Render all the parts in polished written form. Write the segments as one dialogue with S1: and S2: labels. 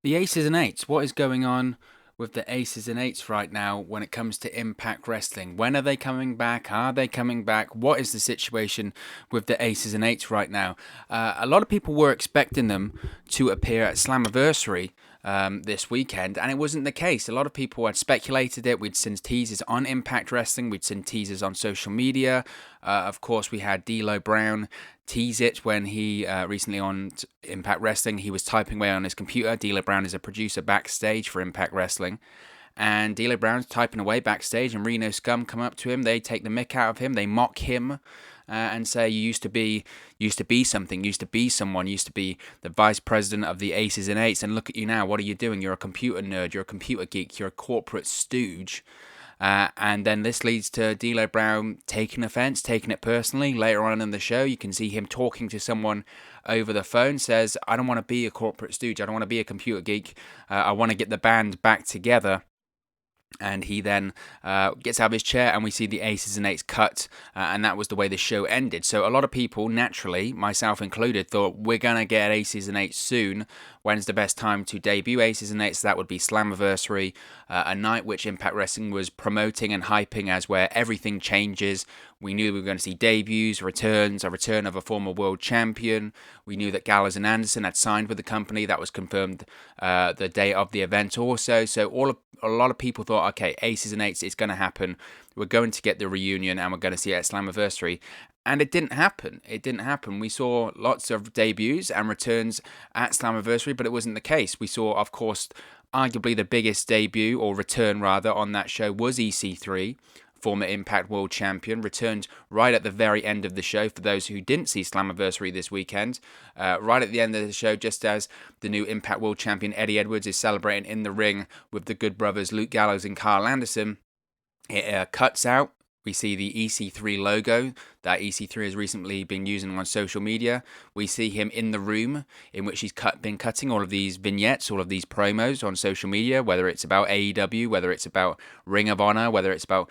S1: The aces and eights. What is going on with the aces and eights right now when it comes to Impact Wrestling? When are they coming back? Are they coming back? What is the situation with the aces and eights right now? A lot of people were expecting them to appear at Slammiversary this weekend, and it wasn't the case. A lot of people had speculated it. We'd seen teasers on Impact Wrestling, we'd seen teasers on social media. Of course, we had D'Lo Brown tease it when he recently on Impact Wrestling. He was typing away on his computer. D'Lo Brown is a producer backstage for Impact Wrestling. And D'Lo Brown's typing away backstage, and Reno Scum come up to him. They take the mick out of him. They mock him and say, "You used to be something. Used to be someone. Used to be the vice president of the Aces and Eights. And look at you now. What are you doing? You're a computer nerd. You're a computer geek. You're a corporate stooge." And then this leads to D'Lo Brown taking offense, taking it personally. Later on in the show, you can see him talking to someone over the phone, says, "I don't want to be a corporate stooge. I don't want to be a computer geek. I want to get the band back together." And he then gets out of his chair, and we see the aces and eights cut, and that was the way the show ended. So a lot of people, naturally, myself included, thought we're going to get aces and eights soon. When's the best time to debut aces and eights? That would be Slammiversary, a night which Impact Wrestling was promoting and hyping as where everything changes. We knew we were going to see debuts, returns, a return of a former world champion. We knew that Gallows and Anderson had signed with the company. That was confirmed the day of the event also. So a lot of people thought, okay, aces and eights, it's going to happen. We're going to get the reunion, and we're going to see it at Slammiversary. And it didn't happen. It didn't happen. We saw lots of debuts and returns at Slammiversary, but it wasn't the case. We saw, of course, arguably the biggest debut, or return rather, on that show was EC3, former Impact World Champion, returned right at the very end of the show. For those who didn't see Slammiversary this weekend, right at the end of the show, just as the new Impact World Champion Eddie Edwards is celebrating in the ring with the good brothers Luke Gallows and Karl Anderson, it cuts out. We see the EC3 logo that EC3 has recently been using on social media. We see him in the room in which he's been cutting all of these vignettes, all of these promos on social media, whether it's about AEW, whether it's about Ring of Honor, whether it's about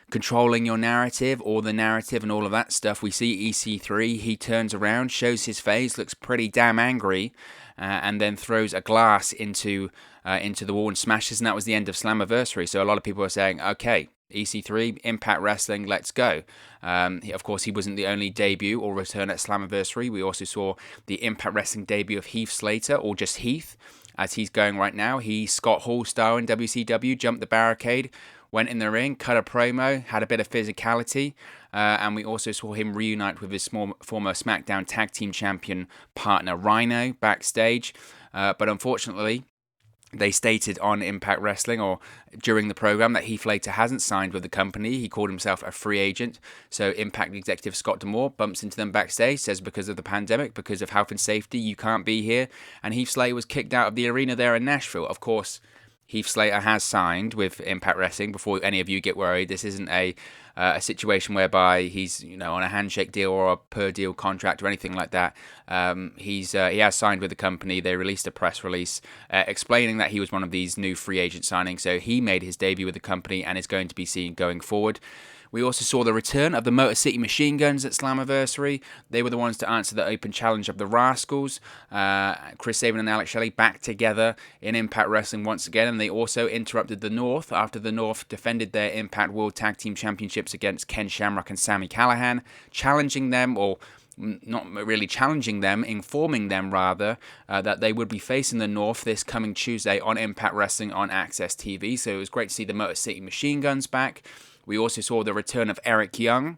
S1: controlling your narrative or the narrative and all of that stuff. We see EC3, he turns around, shows his face, looks pretty damn angry, and then throws a glass into the wall and smashes, and that was the end of Slammiversary. So a lot of people are saying, okay, EC3, Impact Wrestling, let's go. Of course, he wasn't the only debut or return at Slammiversary. We also saw the Impact Wrestling debut of Heath Slater, or just Heath, as he's going right now. He, Scott Hall style in WCW, jumped the barricade, went in the ring, cut a promo, had a bit of physicality, and we also saw him reunite with his former SmackDown Tag Team Champion partner Rhino backstage. But unfortunately, they stated on Impact Wrestling or during the program that Heath Slater hasn't signed with the company. He called himself a free agent. So Impact executive Scott D'Amore bumps into them backstage, says because of the pandemic, because of health and safety, you can't be here. And Heath Slater was kicked out of the arena there in Nashville. Of course, Heath Slater has signed with Impact Wrestling. Before any of you get worried, this isn't a situation whereby he's on a handshake deal or a per deal contract or anything like that. He has signed with the company. They released a press release explaining that he was one of these new free agent signings. So he made his debut with the company and is going to be seen going forward. We also saw the return of the Motor City Machine Guns at Slammiversary. They were the ones to answer the open challenge of the Rascals. Chris Sabin and Alex Shelley back together in Impact Wrestling once again, and they also interrupted the North after the North defended their Impact World Tag Team Championships against Ken Shamrock and Sami Callihan, challenging them, or not really challenging them, informing them rather, that they would be facing the North this coming Tuesday on Impact Wrestling on Access TV. So it was great to see the Motor City Machine Guns back. We also saw the return of Eric Young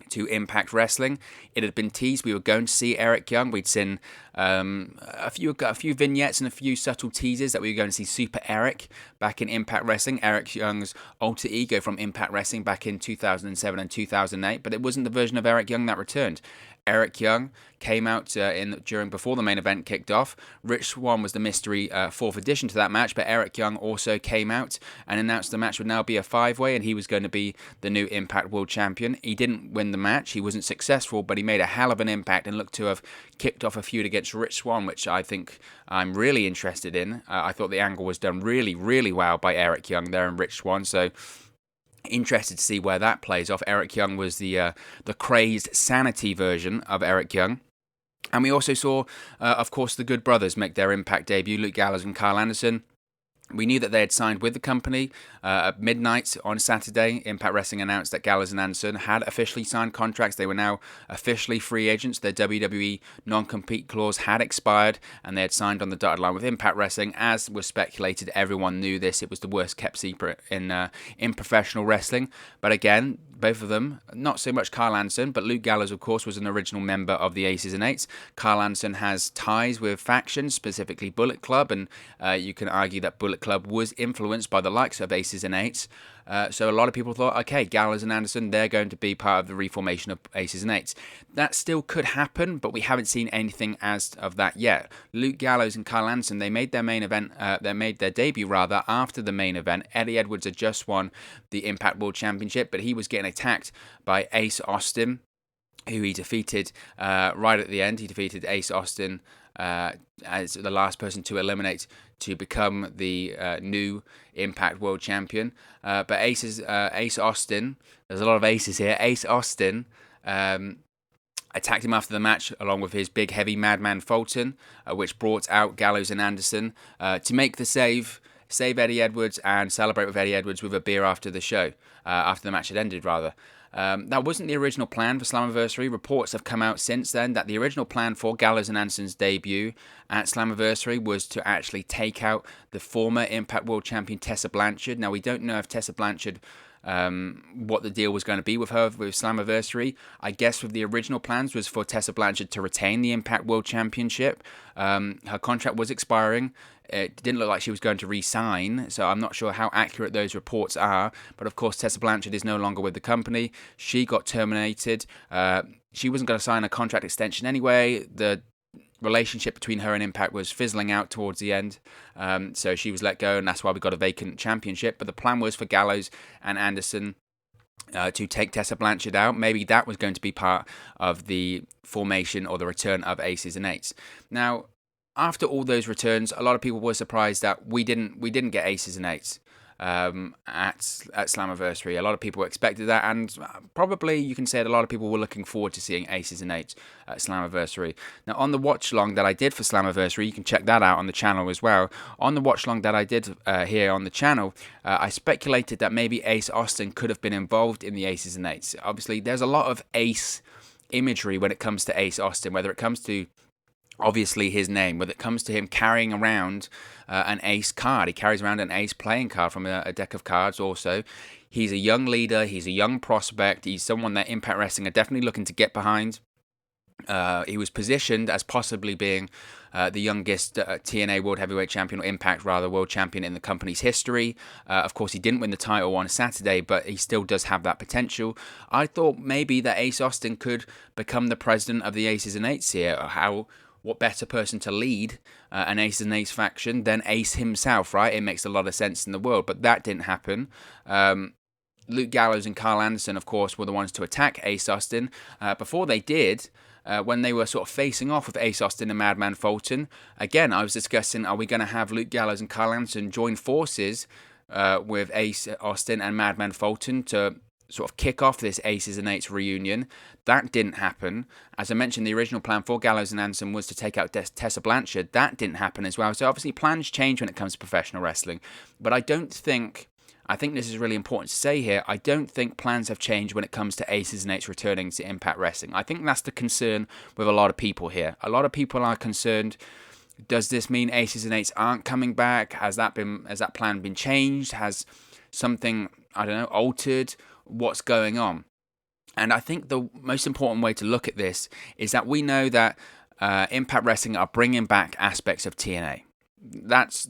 S1: to Impact Wrestling. It had been teased we were going to see Eric Young. We'd seen a few vignettes and a few subtle teasers that we were going to see Super Eric back in Impact Wrestling, Eric Young's alter ego from Impact Wrestling back in 2007 and 2008, but it wasn't the version of Eric Young that returned. Eric Young came out before the main event kicked off. Rich Swann was the mystery fourth addition to that match, but Eric Young also came out and announced the match would now be a five-way, and he was going to be the new Impact World Champion. He didn't win the match, he wasn't successful, but he made a hell of an impact and looked to have kicked off a feud against Rich Swann, which I think I'm really interested in. I thought the angle was done really, really well by Eric Young there and Rich Swann, so interested to see where that plays off. Eric Young was the crazed sanity version of Eric Young. And we also saw, of course, the Good Brothers make their Impact debut, Luke Gallows and Karl Anderson. We knew that they had signed with the company at midnight on Saturday. Impact Wrestling announced that Gallows and Anderson had officially signed contracts. They were now officially free agents. Their WWE non-compete clause had expired, and they had signed on the dotted line with Impact Wrestling. As was speculated, everyone knew this. It was the worst kept secret in professional wrestling. But again, both of them, not so much Karl Anderson, but Luke Gallows, of course, was an original member of the Aces and Eights. Karl Anderson has ties with factions, specifically Bullet Club, and you can argue that Bullet Club was influenced by the likes of Aces and Eights. So a lot of people thought, okay, Gallows and Anderson, they're going to be part of the reformation of Aces and Eights. That still could happen, but we haven't seen anything as of that yet. Luke Gallows and Karl Anderson, they made their debut after the main event. Eddie Edwards had just won the Impact World Championship, but he was getting attacked by Ace Austin, who he defeated right at the end. He defeated Ace Austin as the last person to eliminate to become the new Impact World Champion. But Ace Austin, there's a lot of aces here. Ace Austin attacked him after the match along with his big heavy Madman Fulton, which brought out Gallows and Anderson to make the save Eddie Edwards and celebrate with Eddie Edwards with a beer after the show, after the match had ended, rather. That wasn't the original plan for Slammiversary. Reports have come out since then that the original plan for Gallows and Anderson's debut at Slammiversary was to actually take out the former Impact World Champion Tessa Blanchard. Now, we don't know if Tessa Blanchard, what the deal was going to be with her with Slammiversary. I guess with the original plans was for Tessa Blanchard to retain the Impact World Championship. Her contract was expiring. It didn't look like she was going to re-sign, so I'm not sure how accurate those reports are. But of course, Tessa Blanchard is no longer with the company. She got terminated. She wasn't going to sign a contract extension anyway. The relationship between her and Impact was fizzling out towards the end, so she was let go, and that's why we got a vacant championship. But the plan was for Gallows and Anderson to take Tessa Blanchard out. Maybe that was going to be part of the formation or the return of Aces and Eights. Now, after all those returns, a lot of people were surprised that we didn't get Aces and Eights at Slammiversary. A lot of people expected that, and probably you can say that a lot of people were looking forward to seeing Aces and Eights at Slammiversary. Now, on the watch long that I did for Slammiversary, you can check that out on the channel as well. On the watch long that I did here on the channel, I speculated that maybe Ace Austin could have been involved in the Aces and Eights. Obviously, there's a lot of Ace imagery when it comes to Ace Austin, whether it comes to obviously his name, whether it comes to him carrying around an ace card. He carries around an ace playing card from a deck of cards also. He's a young leader. He's a young prospect. He's someone that Impact Wrestling are definitely looking to get behind. He was positioned as possibly being the youngest TNA World Heavyweight Champion, or Impact rather, World Champion in the company's history. Of course, he didn't win the title on Saturday, but he still does have that potential. I thought maybe that Ace Austin could become the president of the Aces and Eights here. What better person to lead an Aces and Eights faction than Ace himself, right? It makes a lot of sense in the world, but that didn't happen. Luke Gallows and Karl Anderson, of course, were the ones to attack Ace Austin. Before they did, when they were sort of facing off with Ace Austin and Madman Fulton, again, I was discussing, are we going to have Luke Gallows and Karl Anderson join forces with Ace Austin and Madman Fulton to sort of kick off this Aces and Eights reunion? That didn't happen. As I mentioned, the original plan for Gallows and Anderson was to take out Tessa Blanchard. That didn't happen as well. So obviously plans change when it comes to professional wrestling. But I think this is really important to say here, I don't think plans have changed when it comes to Aces and Eights returning to Impact Wrestling. I think that's the concern with a lot of people here. A lot of people are concerned, does this mean Aces and Eights aren't coming back? Has that plan been changed? Has something, I don't know, altered? What's going on? And I think the most important way to look at this is that we know that Impact Wrestling are bringing back aspects of TNA. That's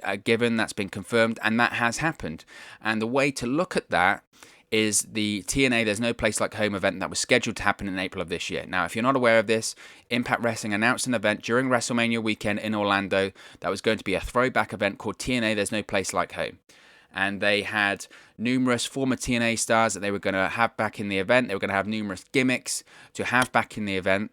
S1: a given, that's been confirmed, and that has happened. And the way to look at that is the TNA There's No Place Like Home event that was scheduled to happen in April of this year. Now, if you're not aware of this, Impact Wrestling announced an event during WrestleMania weekend in Orlando that was going to be a throwback event called TNA There's No Place Like Home. And they had numerous former TNA stars that they were going to have back in the event. They were going to have numerous gimmicks to have back in the event.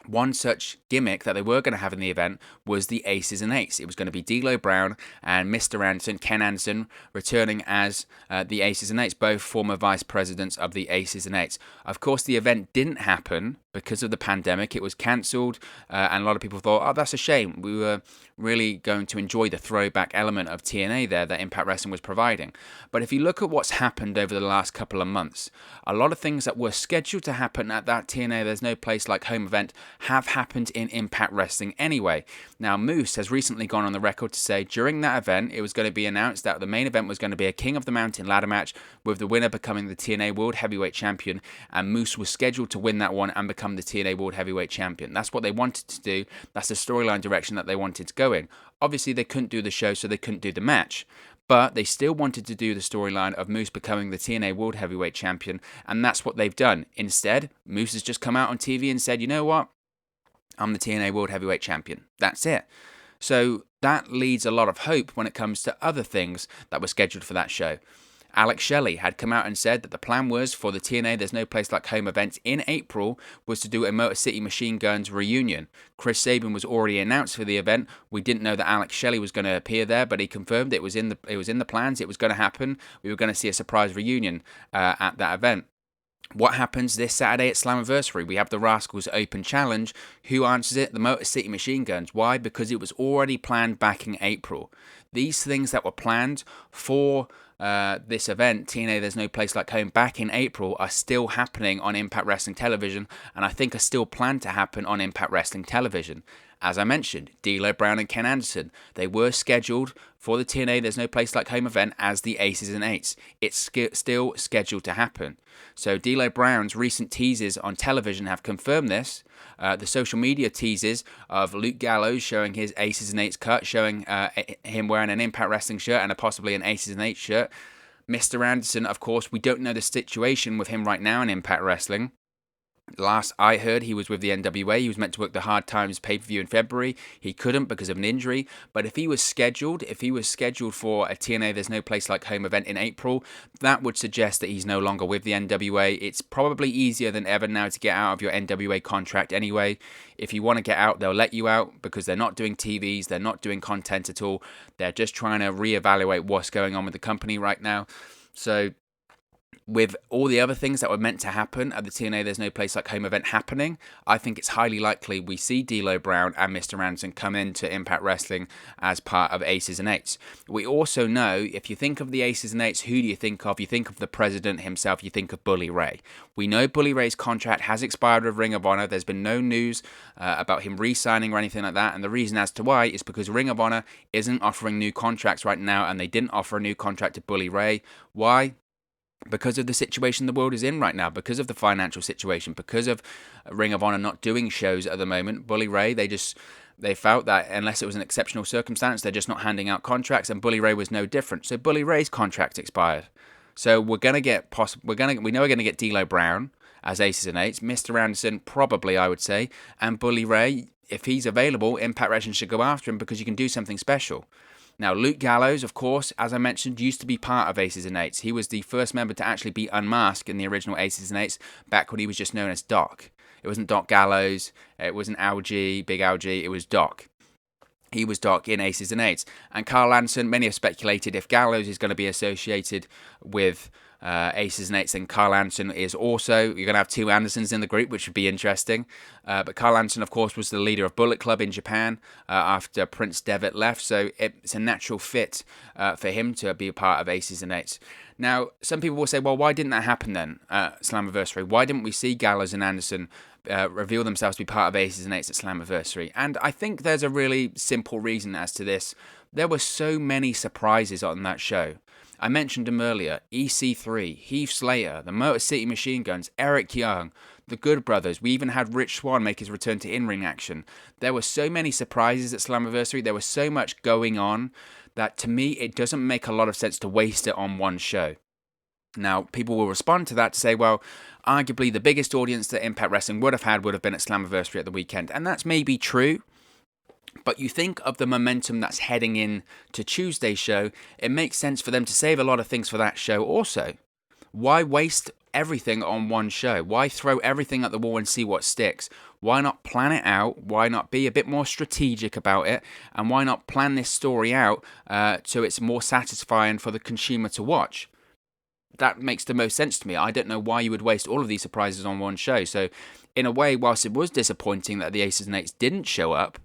S1: One such gimmick that they were going to have in the event was the Aces and Eights. It was going to be D'Lo Brown and Mr. Anderson, Ken Anderson, returning as the Aces and Eights, both former vice presidents of the Aces and Eights. Of course, the event didn't happen because of the pandemic, it was cancelled, and a lot of people thought, oh, that's a shame. We were really going to enjoy the throwback element of TNA there that Impact Wrestling was providing. But if you look at what's happened over the last couple of months, a lot of things that were scheduled to happen at that TNA There's No Place Like Home event have happened in Impact Wrestling anyway. Now, Moose has recently gone on the record to say during that event, it was going to be announced that the main event was going to be a King of the Mountain ladder match, with the winner becoming the TNA World Heavyweight Champion, and Moose was scheduled to win that one and become the TNA World Heavyweight Champion. That's what they wanted to do. That's the storyline direction that they wanted to go in. Obviously, they couldn't do the show, so they couldn't do the match. But they still wanted to do the storyline of Moose becoming the TNA World Heavyweight Champion, and that's what they've done. Instead, Moose has just come out on TV and said, you know what? I'm the TNA World Heavyweight Champion. That's it. So that leads a lot of hope when it comes to other things that were scheduled for that show. Alex Shelley had come out and said that the plan was for the TNA There's No Place Like Home event in April was to do a Motor City Machine Guns reunion. Chris Sabin was already announced for the event. We didn't know that Alex Shelley was going to appear there, but he confirmed it was in the plans. It was going to happen. We were going to see a surprise reunion at that event. What happens this Saturday at Slammiversary? We have the Rascals Open Challenge. Who answers it? The Motor City Machine Guns. Why? Because it was already planned back in April. These things that were planned for this event, TNA There's No Place Like Home, back in April, are still happening on Impact Wrestling Television, and I think are still planned to happen on Impact Wrestling Television. As I mentioned, D'Lo Brown and Ken Anderson, they were scheduled for the TNA There's No Place Like Home event as the Aces and Eights. It's still scheduled to happen. So D'Lo Brown's recent teases on television have confirmed this. The social media teases of Luke Gallows showing his Aces and Eights cut, showing him wearing an Impact Wrestling shirt and possibly an Aces and Eights shirt. Mr. Anderson, of course, we don't know the situation with him right now in Impact Wrestling. Last I heard, he was with the NWA. He was meant to work the Hard Times pay-per-view in February. He couldn't because of an injury. But if he was scheduled for a TNA There's No Place Like Home event in April, that would suggest that he's no longer with the NWA. It's probably easier than ever now to get out of your NWA contract anyway. If you want to get out, they'll let you out because they're not doing TVs, they're not doing content at all. They're just trying to reevaluate what's going on with the company right now. So with all the other things that were meant to happen at the TNA There's No Place Like Home event happening, I think it's highly likely we see D'Lo Brown and Mr. Anderson come into Impact Wrestling as part of Aces and Eights. We also know, if you think of the Aces and Eights, who do you think of? You think of the president himself, you think of Bully Ray. We know Bully Ray's contract has expired with Ring of Honor. There's been no news about him re-signing or anything like that, and the reason as to why is because Ring of Honor isn't offering new contracts right now, and they didn't offer a new contract to Bully Ray. Why? Because of the situation the world is in right now, because of the financial situation, because of Ring of Honor not doing shows at the moment. Bully Ray, they felt that unless it was an exceptional circumstance, they're just not handing out contracts, and Bully Ray was no different. So Bully Ray's contract expired. So we know we're gonna get D'Lo Brown as Aces and Eights, Mr. Anderson probably, I would say, and Bully Ray, if he's available, Impact Wrestling should go after him because you can do something special. Now, Luke Gallows, of course, as I mentioned, used to be part of Aces and Eights. He was the first member to actually be unmasked in the original Aces and Eights back when he was just known as Doc. It wasn't Doc Gallows, it wasn't Algie, Big Algie, it was Doc. He was Doc in Aces and Eights. And Karl Anderson, many have speculated if Gallows is going to be associated with Aces and Eights, then Karl Anderson is also. You're going to have two Andersons in the group, which would be interesting. But Karl Anderson, of course, was the leader of Bullet Club in Japan after Prince Devitt left, so it's a natural fit for him to be a part of Aces and Eights. Now, some people will say, well, why didn't that happen then at Slammiversary? Why didn't we see Gallows and Anderson reveal themselves to be part of Aces and Eights at Slammiversary? And I think there's a really simple reason as to this. There were so many surprises on that show. I mentioned them earlier. EC3, Heath Slater, the Motor City Machine Guns, Eric Young, the Good Brothers. We even had Rich Swann make his return to in-ring action. There were so many surprises at Slammiversary. There was so much going on that to me it doesn't make a lot of sense to waste it on one show. Now, people will respond to that to say, well, arguably the biggest audience that Impact Wrestling would have been at Slammiversary at the weekend. And that's maybe true. But you think of the momentum that's heading in to Tuesday's show, it makes sense for them to save a lot of things for that show also. Why waste everything on one show? Why throw everything at the wall and see what sticks? Why not plan it out? Why not be a bit more strategic about it? And why not plan this story out so it's more satisfying for the consumer to watch? that makes the most sense to me. I don't know why you would waste all of these surprises on one show. So in a way, whilst it was disappointing that the Aces and Eights didn't show up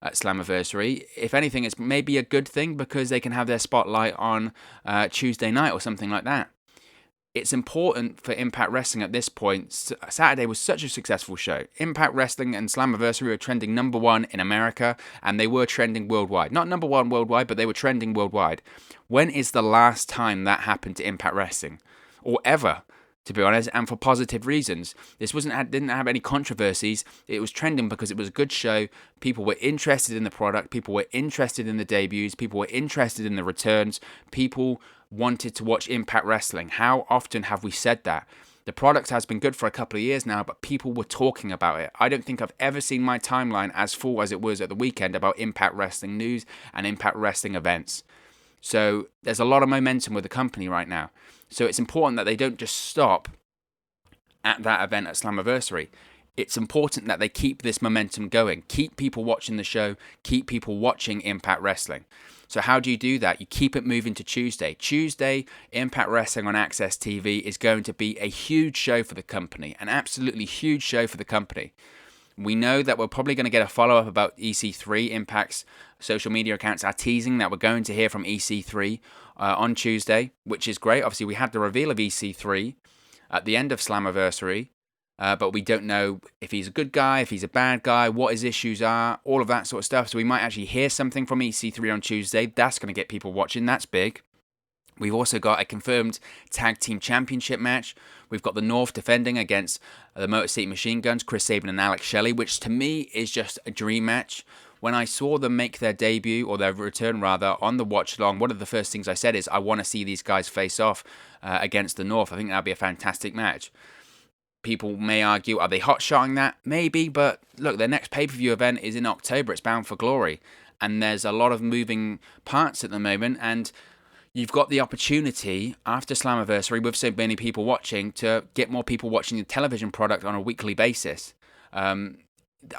S1: at Slammiversary, if anything, it's maybe a good thing because they can have their spotlight on Tuesday night or something like that. It's important for Impact Wrestling at this point. Saturday was such a successful show. Impact Wrestling and Slammiversary were trending #1 in America, and they were trending worldwide. Not #1 worldwide, but they were trending worldwide. When is the last time that happened to Impact Wrestling? Or ever, to be honest, and for positive reasons. This didn't have any controversies. It was trending because it was a good show. People were interested in the product. People were interested in the debuts. People were interested in the returns. People wanted to watch Impact Wrestling. How often have we said that? The product has been good for a couple of years now, but people were talking about it. I don't think I've ever seen my timeline as full as it was at the weekend about Impact Wrestling news and Impact Wrestling events. So there's a lot of momentum with the company right now. So it's important that they don't just stop at that event at Slammiversary. It's important that they keep this momentum going. Keep people watching the show. Keep people watching Impact Wrestling. So how do you do that? You keep it moving to Tuesday. Tuesday, Impact Wrestling on Access TV is going to be a huge show for the company. An absolutely huge show for the company. We know that we're probably going to get a follow-up about EC3. Impact's social media accounts are teasing that we're going to hear from EC3 on Tuesday, which is great. Obviously, we had the reveal of EC3 at the end of Slammiversary, but we don't know if he's a good guy, if he's a bad guy, what his issues are, all of that sort of stuff. So we might actually hear something from EC3 on Tuesday. That's going to get people watching. That's big. We've also got a confirmed Tag Team Championship match. We've got the North defending against the Motor City Machine Guns, Chris Sabin and Alex Shelley, which to me is just a dream match. When I saw them make their debut, or their return rather, on the watch-along, one of the first things I said is, I want to see these guys face off against the North. I think that'd be a fantastic match. People may argue, are they hot-shotting that? Maybe, but look, their next pay-per-view event is in October. It's Bound for Glory. And there's a lot of moving parts at the moment, and you've got the opportunity, after Slammiversary, with so many people watching, to get more people watching the television product on a weekly basis.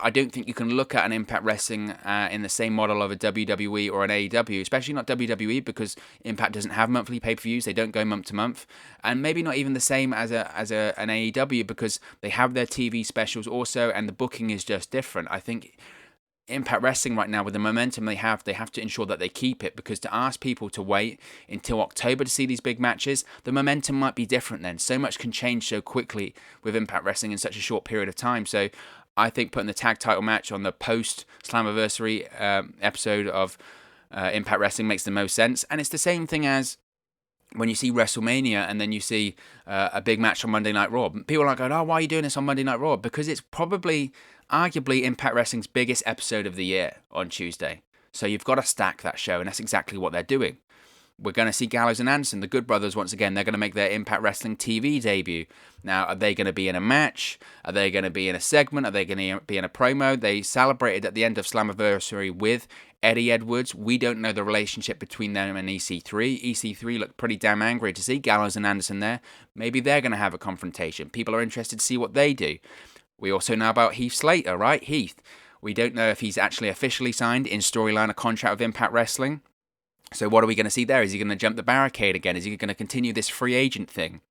S1: I don't think you can look at an Impact Wrestling in the same model of a WWE or an AEW, especially not WWE, because Impact doesn't have monthly pay-per-views. They don't go month to month. And maybe not even the same as an AEW, because they have their TV specials also, and the booking is just different. I think Impact Wrestling right now, with the momentum they have to ensure that they keep it, because to ask people to wait until October to see these big matches, the momentum might be different then. So much can change so quickly with Impact Wrestling in such a short period of time. So I think putting the tag title match on the post-Slammiversary episode of Impact Wrestling makes the most sense. And it's the same thing as when you see WrestleMania and then you see a big match on Monday Night Raw. People are like, oh, why are you doing this on Monday Night Raw? Because it's probably, arguably, Impact Wrestling's biggest episode of the year on Tuesday. So you've got to stack that show, and that's exactly what they're doing. We're going to see Gallows and Anderson, the Good Brothers, once again. They're going to make their Impact Wrestling TV debut. Now, are they going to be in a match? Are they going to be in a segment? Are they going to be in a promo? They celebrated at the end of Slammiversary with Eddie Edwards. We don't know the relationship between them and EC3. EC3 looked pretty damn angry to see Gallows and Anderson there. Maybe they're going to have a confrontation. People are interested to see what they do. We also know about Heath Slater, right? Heath. We don't know if he's actually officially signed in storyline a contract with Impact Wrestling. So what are we going to see there? Is he going to jump the barricade again? Is he going to continue this free agent thing?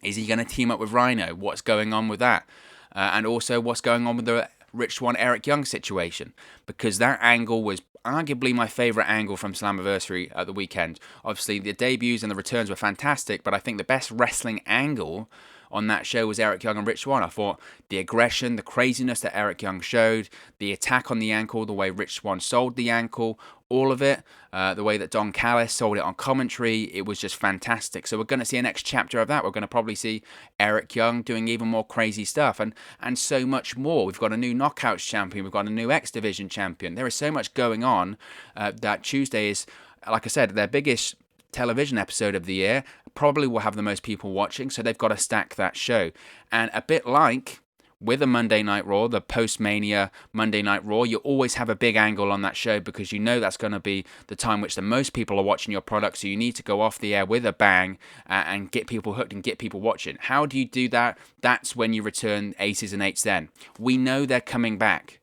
S1: Is he going to team up with Rhino? What's going on with that? And also, what's going on with the Rich Swann, Eric Young situation? Because that angle was arguably my favourite angle from Slammiversary at the weekend. Obviously, the debuts and the returns were fantastic, but I think the best wrestling angle on that show was Eric Young and Rich Swann. I thought the aggression, the craziness that Eric Young showed, the attack on the ankle, the way Rich Swann sold the ankle, all of it, the way that Don Callis sold it on commentary, it was just fantastic. So we're going to see a next chapter of that. We're going to probably see Eric Young doing even more crazy stuff and so much more. We've got a new Knockouts champion. We've got a new X Division champion. There is so much going on that Tuesday is, like I said, their biggest television episode of the year, probably will have the most people watching, so they've got to stack that show. And a bit like with a Monday Night Raw, the post-Mania Monday Night Raw, you always have a big angle on that show because you know that's going to be the time which the most people are watching your product, so you need to go off the air with a bang and get people hooked and get people watching. How do you do that? That's when you return Aces and Eights then. We know they're coming back.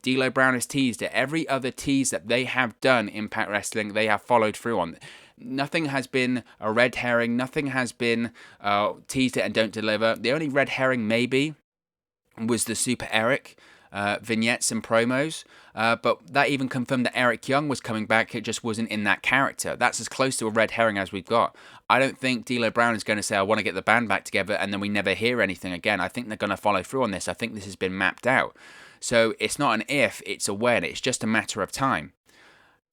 S1: D'Lo Brown has teased it. Every other tease that they have done Impact Wrestling, they have followed through on. Nothing has been a red herring. Nothing has been teased it and don't deliver. The only red herring maybe was the Super Eric vignettes and promos. But that even confirmed that Eric Young was coming back. It just wasn't in that character. That's as close to a red herring as we've got. I don't think D'Lo Brown is going to say, I want to get the band back together, and then we never hear anything again. I think they're going to follow through on this. I think this has been mapped out. So it's not an if, it's a when. It's just a matter of time.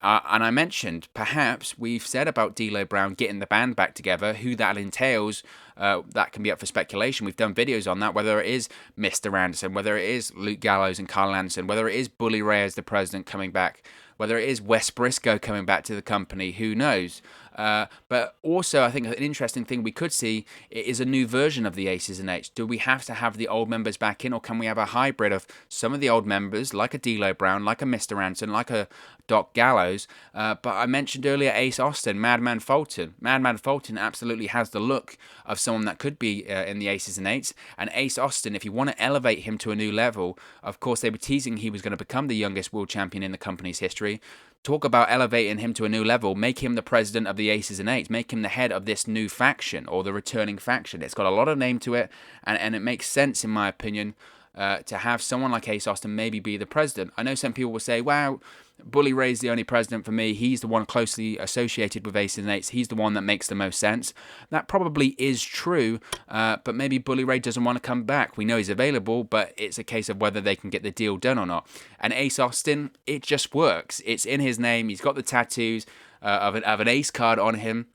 S1: And I mentioned, perhaps we've said about D'Lo Brown getting the band back together, who that entails, that can be up for speculation. We've done videos on that, whether it is Mr. Anderson, whether it is Luke Gallows and Karl Anderson, whether it is Bully Ray as the president coming back, whether it is Wes Briscoe coming back to the company, who knows? But also, I think an interesting thing we could see is a new version of the Aces and Eights. Do we have to have the old members back in, or can we have a hybrid of some of the old members, like a D'Lo Brown, like a Mr. Anderson, like a Doc Gallows? But I mentioned earlier Ace Austin, Madman Fulton. Madman Fulton absolutely has the look of someone that could be in the Aces and Eights. And Ace Austin, if you want to elevate him to a new level, of course they were teasing he was going to become the youngest world champion in the company's history. Talk about elevating him to a new level. Make him the president of the Aces and Eights. Make him the head of this new faction, or the returning faction. It's got a lot of name to it, and it makes sense, in my opinion, to have someone like Ace Austin maybe be the president. I know some people will say, wow, Bully Ray's the only president for me. He's the one closely associated with Aces and Eights. He's the one that makes the most sense. That probably is true, but maybe Bully Ray doesn't want to come back. We know he's available, but it's a case of whether they can get the deal done or not. And Ace Austin, it just works. It's in his name. He's got the tattoos of an ace card on him.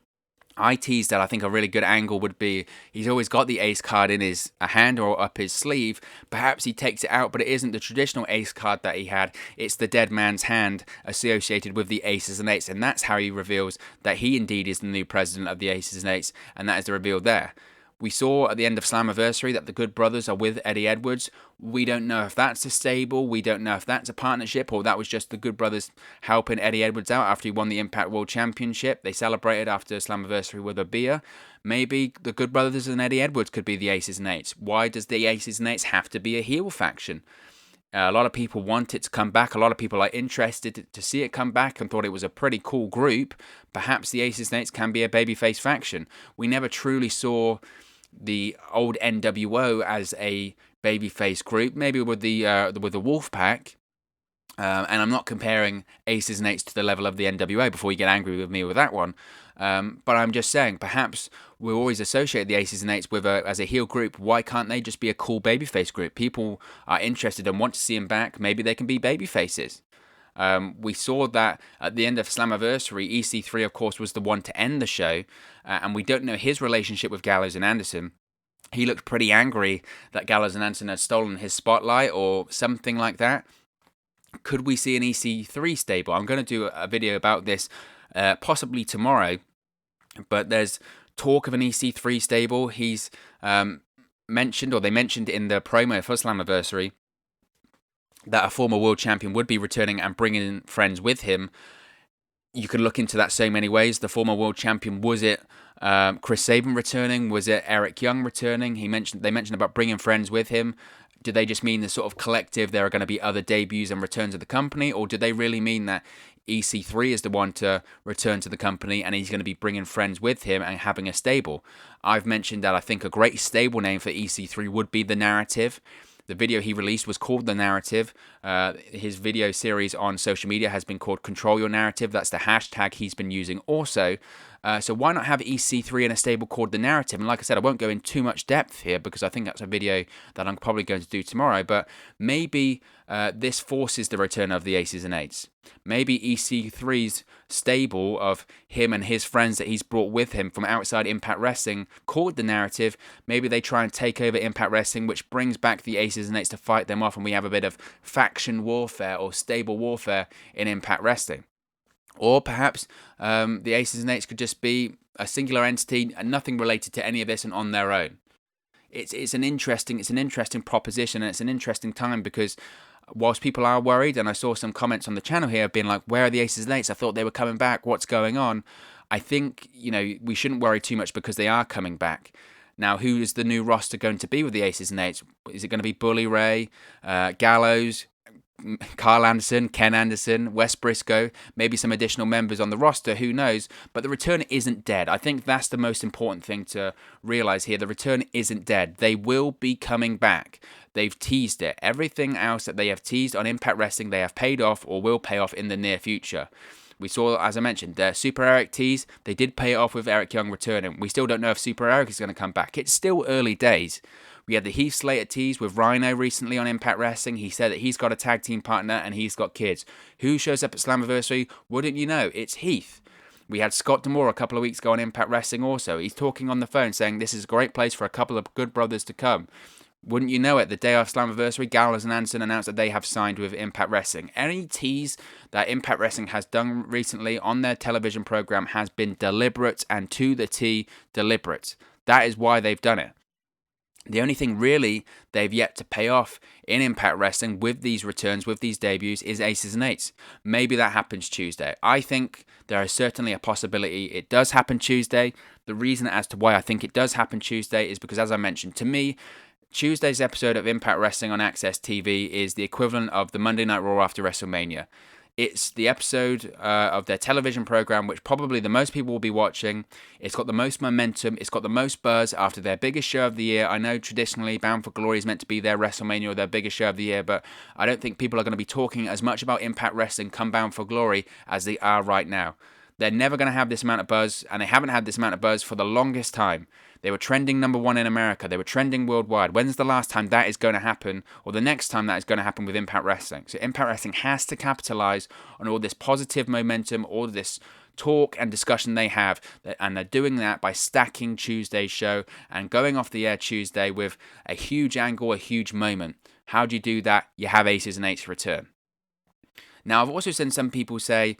S1: I teased that I think a really good angle would be he's always got the ace card in his hand or up his sleeve. Perhaps he takes it out, but it isn't the traditional ace card that he had. It's the dead man's hand associated with the Aces and Eights, and that's how he reveals that he indeed is the new president of the Aces and Eights, and that is the reveal there. We saw at the end of Slammiversary that the Good Brothers are with Eddie Edwards. We don't know if that's a stable, we don't know if that's a partnership, or that was just the Good Brothers helping Eddie Edwards out after he won the Impact World Championship. They celebrated after Slammiversary with a beer. Maybe the Good Brothers and Eddie Edwards could be the Aces and Eights. Why does the Aces and Eights have to be a heel faction? A lot of people want it to come back. A lot of people are interested to see it come back and thought it was a pretty cool group. Perhaps the Aces and Eights can be a babyface faction. We never truly saw the old NWO as a babyface group, maybe with the Wolfpack. And I'm not comparing Aces and Eights to the level of the NWO before you get angry with me with that one. But I'm just saying, perhaps we always associate the Aces and Eights with as a heel group. Why can't they just be a cool babyface group? People are interested and want to see them back. Maybe they can be babyfaces. We saw that at the end of Slammiversary, EC3, of course, was the one to end the show, and we don't know his relationship with Gallows and Anderson. He looked pretty angry that Gallows and Anderson had stolen his spotlight or something like that. Could we see an EC3 stable? I'm going to do a video about this possibly tomorrow, but there's talk of an EC3 stable. He's mentioned, or they mentioned in the promo for Slammiversary, that a former world champion would be returning and bringing friends with him. You could look into that so many ways. The former world champion, was it Chris Sabin returning? Was it Eric Young returning? They mentioned about bringing friends with him. Do they just mean the sort of collective, there are going to be other debuts and returns of the company? Or do they really mean that EC3 is the one to return to the company and he's going to be bringing friends with him and having a stable? I've mentioned that I think a great stable name for EC3 would be The Narrative. The video he released was called The Narrative. His video series on social media has been called Control Your Narrative. That's the hashtag he's been using also. So why not have EC3 in a stable called The Narrative? And like I said, I won't go in too much depth here because I think that's a video that I'm probably going to do tomorrow. But maybe this forces the return of the Aces and Eights. Maybe EC3's stable of him and his friends that he's brought with him from outside Impact Wrestling, called The Narrative, maybe they try and take over Impact Wrestling, which brings back the Aces and Eights to fight them off, and we have a bit of faction warfare or stable warfare in Impact Wrestling. Or perhaps the Aces and Eights could just be a singular entity and nothing related to any of this and on their own. It's an interesting proposition, and it's an interesting time because whilst people are worried, and I saw some comments on the channel here being like, where are the Aces and Eights? I thought they were coming back. What's going on? I think, we shouldn't worry too much because they are coming back. Now, who is the new roster going to be with the Aces and Eights? Is it going to be Bully Ray, Gallows, Karl Anderson, Ken Anderson, Wes Briscoe, maybe some additional members on the roster, who knows? But the return isn't dead. I think that's the most important thing to realize here. The return isn't dead. They will be coming back. They've teased it. Everything else that they have teased on Impact Wrestling, they have paid off or will pay off in the near future. We saw, as I mentioned, the Super Eric tease. They did pay it off with Eric Young returning. We still don't know if Super Eric is going to come back. It's still early days. We had the Heath Slater tease with Rhino recently on Impact Wrestling. He said that he's got a tag team partner and he's got kids. Who shows up at Slammiversary? Wouldn't you know? It's Heath. We had Scott D'Amore a couple of weeks ago on Impact Wrestling also. He's talking on the phone saying this is a great place for a couple of good brothers to come. Wouldn't you know it, the day after Slammiversary, Gallows and Anderson announced that they have signed with Impact Wrestling. Any tease that Impact Wrestling has done recently on their television program has been deliberate and to the T deliberate. That is why they've done it. The only thing really they've yet to pay off in Impact Wrestling with these returns, with these debuts, is Aces and Eights. Maybe that happens Tuesday. I think there is certainly a possibility it does happen Tuesday. The reason as to why I think it does happen Tuesday is because, as I mentioned, to me, Tuesday's episode of Impact Wrestling on Access TV is the equivalent of the Monday Night Raw after WrestleMania. It's the episode of their television program which probably the most people will be watching. It's got the most momentum. It's got the most buzz after their biggest show of the year. I know traditionally Bound for Glory is meant to be their WrestleMania or their biggest show of the year, but I don't think people are going to be talking as much about Impact Wrestling come Bound for Glory as they are right now. They're never going to have this amount of buzz, and they haven't had this amount of buzz for the longest time. They were trending #1 in America. They were trending worldwide. When's the last time that is going to happen, or the next time that is going to happen with Impact Wrestling? So Impact Wrestling has to capitalize on all this positive momentum, all this talk and discussion they have, and they're doing that by stacking Tuesday's show and going off the air Tuesday with a huge angle, a huge moment. How do you do that? You have Aces and Eights return. Now, I've also seen some people say,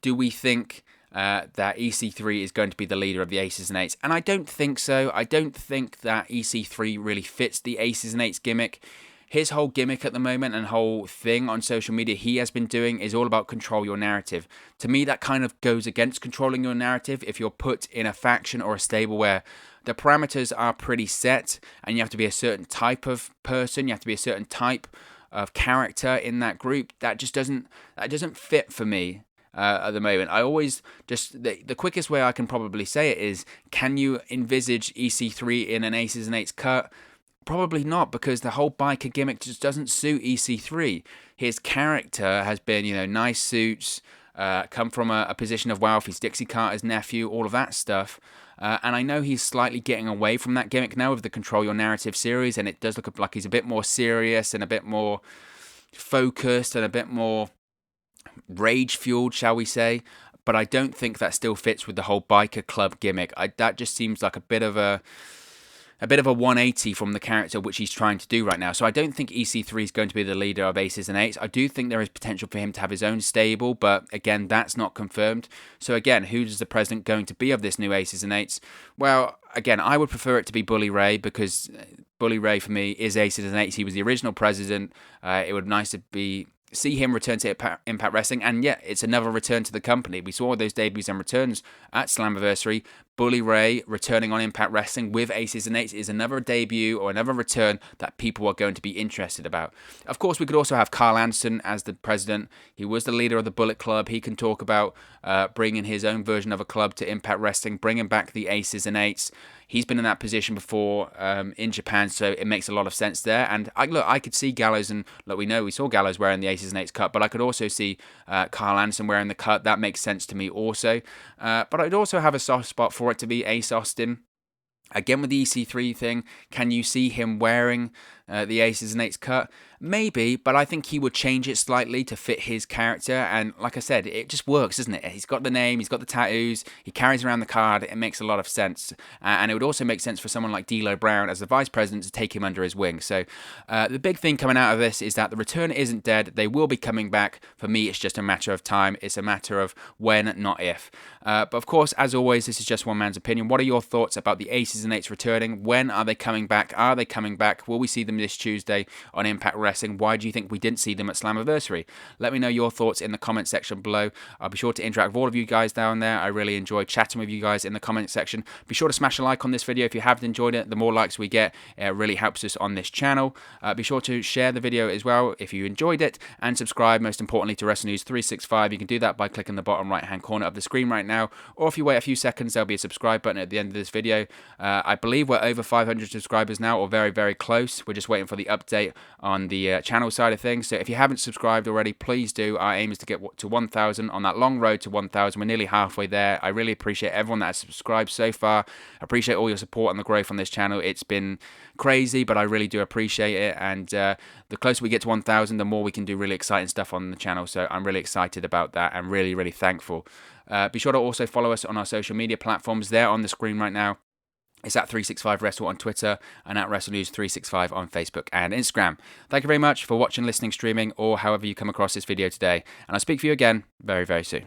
S1: do we think that EC3 is going to be the leader of the Aces and Eights? And I don't think so. I don't think that EC3 really fits the Aces and Eights gimmick. His whole gimmick at the moment and whole thing on social media he has been doing is all about control your narrative. To me, that kind of goes against controlling your narrative if you're put in a faction or a stable where the parameters are pretty set and you have to be a certain type of person, you have to be a certain type of character in that group. That just doesn't fit for me. At the moment, I always just the quickest way I can probably say it is, can you envisage EC3 in an Aces and Eights cut? Probably not, because the whole biker gimmick just doesn't suit EC3. His character has been, nice suits, come from a position of wealth. He's Dixie Carter's nephew, all of that stuff. And I know he's slightly getting away from that gimmick now with the Control Your Narrative series, and it does look like he's a bit more serious and a bit more focused and a bit more rage-fueled, shall we say, but I don't think that still fits with the whole biker club gimmick. That just seems like a bit of a 180 from the character which he's trying to do right now. So I don't think EC3 is going to be the leader of Aces and Eights. I do think there is potential for him to have his own stable, but again, that's not confirmed. So again, who is the president going to be of this new Aces and Eights? Well, again, I would prefer it to be Bully Ray, because Bully Ray for me is Aces and Eights. He was the original president. It would be nice to see him return to Impact Wrestling, and yeah, it's another return to the company. We saw those debuts and returns at Slammiversary. Bully Ray returning on Impact Wrestling with Aces and Eights is another debut or another return that people are going to be interested about. Of course, we could also have Karl Anderson as the president. He was the leader of the Bullet Club. He can talk about bringing his own version of a club to Impact Wrestling, bringing back the Aces and Eights. He's been in that position before in Japan, so it makes a lot of sense there. And I could see Gallows, and we saw Gallows wearing the Aces and Eights cut, but I could also see Karl Anderson wearing the cut. That makes sense to me also. But I'd also have a soft spot for it to be Ace Austin. Again, with the EC3 thing, can you see him wearing the Aces and Eights cut? Maybe, but I think he would change it slightly to fit his character. And like I said, it just works, doesn't it? He's got the name, he's got the tattoos, he carries around the card. It makes a lot of sense. And it would also make sense for someone like D'Lo Brown as the vice president to take him under his wing. So the big thing coming out of this is that the return isn't dead. They will be coming back. For me, it's just a matter of time. It's a matter of when, not if. But of course, as always, this is just one man's opinion. What are your thoughts about the Aces and Eights returning? When are they coming back? Are they coming back? Will we see them them this Tuesday on Impact Wrestling? Why do you think we didn't see them at Slammiversary? Let me know your thoughts in the comment section below. I'll be sure to interact with all of you guys down there. I really enjoy chatting with you guys in the comment section. Be sure to smash a like on this video if you haven't enjoyed it. The more likes we get, it really helps us on this channel. Be sure to share the video as well if you enjoyed it, and subscribe, most importantly, to Wrestle News 365. You can do that by clicking the bottom right hand corner of the screen right now, or if you wait a few seconds, there'll be a subscribe button at the end of this video. I believe we're over 500 subscribers now, or very, very close. We're just waiting for the update on the channel side of things. So if you haven't subscribed already, please do. Our aim is to get to 1,000 on that long road to 1,000. We're nearly halfway there. I really appreciate everyone that has subscribed so far. I appreciate all your support and the growth on this channel. It's been crazy, but I really do appreciate it. And the closer we get to 1,000, the more we can do really exciting stuff on the channel. So I'm really excited about that and really, really thankful. Be sure to also follow us on our social media platforms. They're on the screen right now. It's at 365 Wrestle on Twitter and at Wrestle News 365 on Facebook and Instagram. Thank you very much for watching, listening, streaming, or however you come across this video today. And I'll speak for you again very, very soon.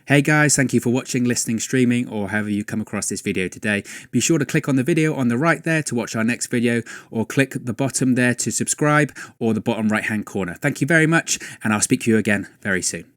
S1: Hey guys, thank you for watching, listening, streaming, or however you come across this video today. Be sure to click on the video on the right there to watch our next video, or click the bottom there to subscribe, or the bottom right hand corner. Thank you very much, and I'll speak to you again very soon.